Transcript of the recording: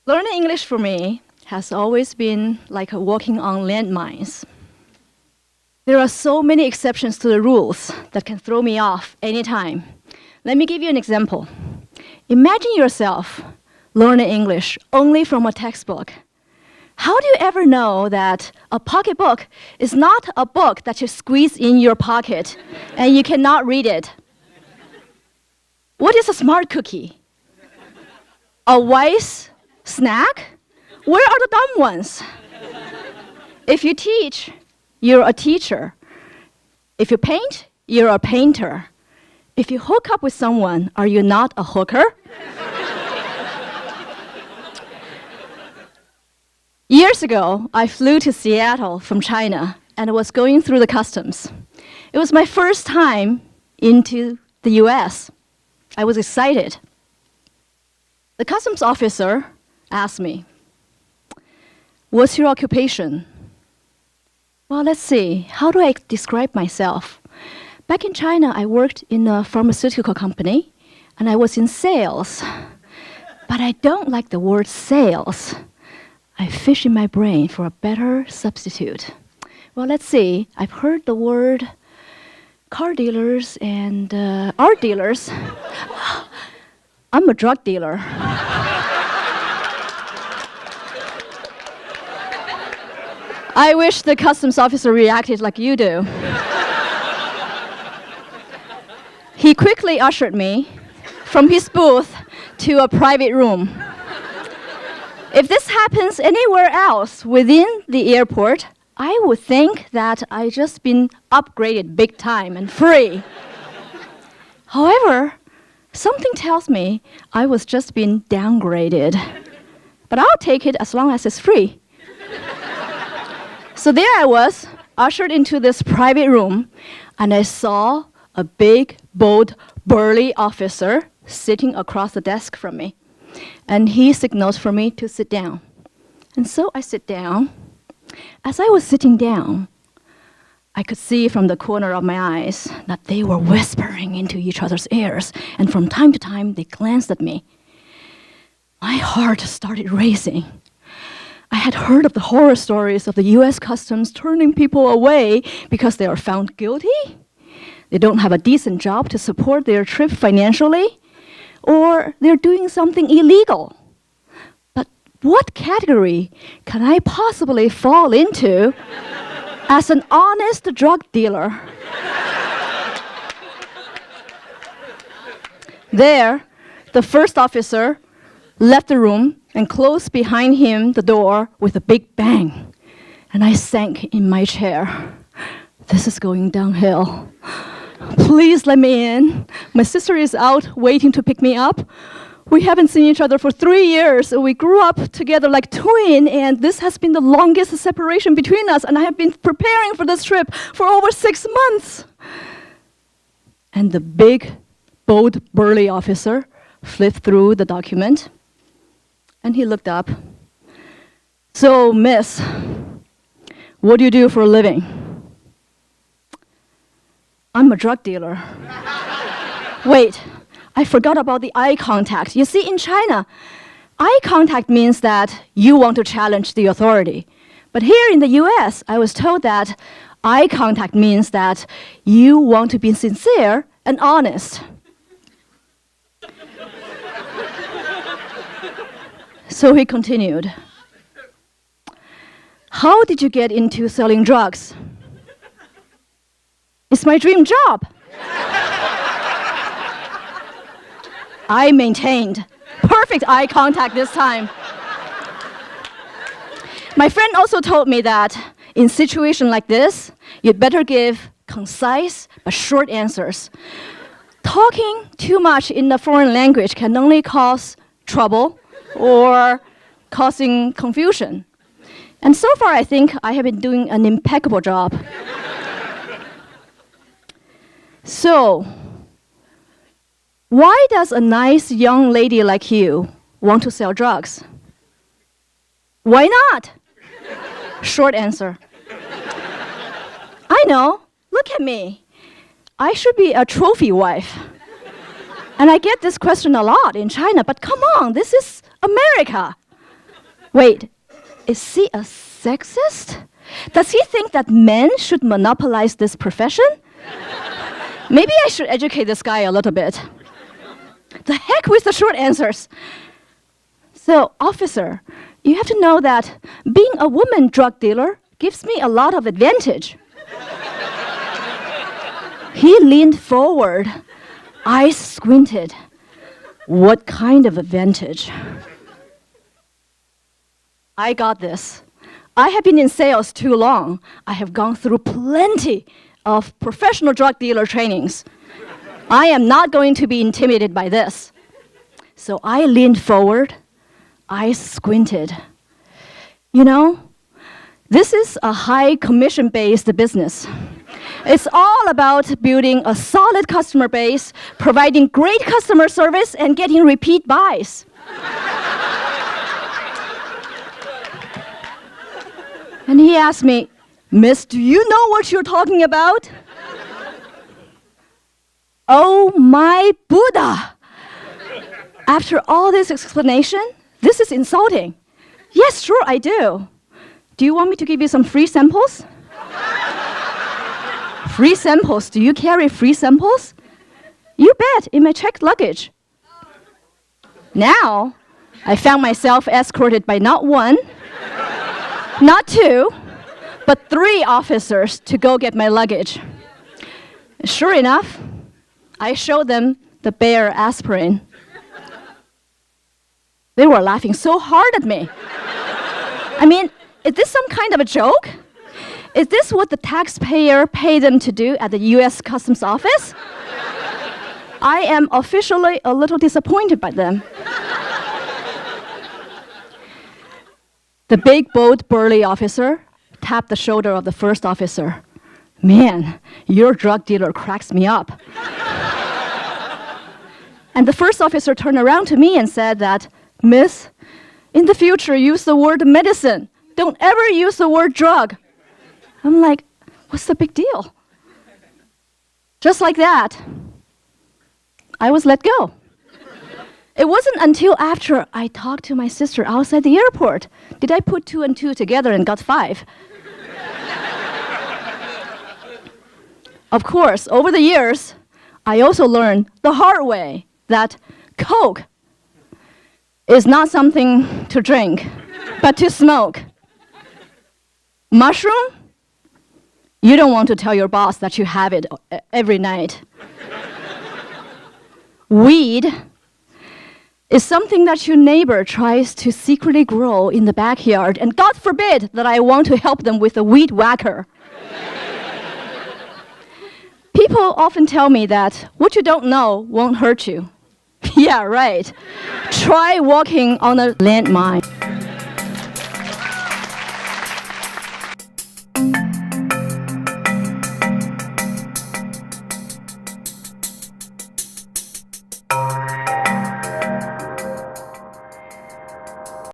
Learning English for me has always been like walking on landmines. There are so many exceptions to the rules that can throw me off anytime. Let me give you an example. Imagine yourself learning English only from a textbook. How do you ever know that a pocketbook is not a book that you squeeze in your pocket and you cannot read it? What is a smart cookie? A wise snack? Where are the dumb ones? If you teach, you're a teacher. If you paint, you're a painter. If you hook up with someone, are you not a hooker? Years ago, I flew to Seattle from China and was going through the customs. It was my first time into the US. I was excited. The customs officer asked me, "What's your occupation?" Well, let's see. How do I describe myself? Back in China, I worked in a pharmaceutical company, and I was in sales. But I don't like the word sales. I fish in my brain for a better substitute. Well, let's see. I've heard the word car dealers and art dealers. I'm a drug dealer. I wish the customs officer reacted like you do. He quickly ushered me from his booth to a private room. If this happens anywhere else within the airport, I would think that I just been upgraded big time and free. However, something tells me I was just being downgraded. But I'll take it as long as it's free. So there I was, ushered into this private room, and I saw a big, bold, burly officer sitting across the desk from me. And he signaled for me to sit down. And so I sit down. As I was sitting down, I could see from the corner of my eyes that they were whispering into each other's ears, and from time to time they glanced at me. My heart started racing. I had heard of the horror stories of the US Customs turning people away because they are found guilty, they don't have a decent job to support their trip financially, or they're doing something illegal. But what category can I possibly fall into as an honest drug dealer? There, the first officer left the room and closed behind him the door with a big bang. And I sank in my chair. This is going downhill. Please let me in. My sister is out waiting to pick me up. We haven't seen each other for 3 years. We grew up together like twins, and this has been the longest separation between us, and I have been preparing for this trip for over 6 months. And the big, bold, burly officer flipped through the document, and he looked up. "So, miss, what do you do for a living?" "I'm a drug dealer." Wait, I forgot about the eye contact. You see, in China, eye contact means that you want to challenge the authority. But here in the US, I was told that eye contact means that you want to be sincere and honest. So he continued, "How did you get into selling drugs?" "It's my dream job." I maintained perfect eye contact this time. My friend also told me that in situations like this, you'd better give concise but short answers. Talking too much in a foreign language can only cause trouble or causing confusion. And so far, I think I have been doing an impeccable job. So, why does a nice young lady like you want to sell drugs? Why not? Short answer. I know. Look at me. I should be a trophy wife. And I get this question a lot in China, but come on, this is America. Wait, is he a sexist? Does he think that men should monopolize this profession? Maybe I should educate this guy a little bit. The heck with the short answers. So, officer, you have to know that being a woman drug dealer gives me a lot of advantage. He leaned forward, eyes squinted. What kind of advantage? I got this. I have been in sales too long. I have gone through plenty of professional drug dealer trainings. I am not going to be intimidated by this. So I leaned forward, eyes squinted. You know, this is a high commission-based business. It's all about building a solid customer base, providing great customer service, and getting repeat buys. And he asked me, Miss, do you know what you're talking about? Oh my Buddha! After all this explanation, this is insulting. Yes, sure, I do. Do you want me to give you some free samples? Free samples? Do you carry free samples? You bet, in my checked luggage. Now, I found myself escorted by not one, not two, but 3 officers to go get my luggage. Sure enough, I showed them the Bayer aspirin. They were laughing so hard at me. I mean, is this some kind of a joke? Is this what the taxpayer paid them to do at the US Customs Office? I am officially a little disappointed by them. The big, bold, burly officer tapped the shoulder of the first officer. Man, your drug dealer cracks me up. And the first officer turned around to me and said that, Miss, in the future, use the word medicine. Don't ever use the word drug. I'm like, what's the big deal? Just like that, I was let go. It wasn't until after I talked to my sister outside the airport did I put 2 and 2 together and got 5. Of course, over the years, I also learned the hard way that Coke is not something to drink, but to smoke. Mushroom? You don't want to tell your boss that you have it every night. Weed is something that your neighbor tries to secretly grow in the backyard, and God forbid that I want to help them with a weed whacker. People often tell me that what you don't know won't hurt you. Yeah, right. Try walking on a landmine.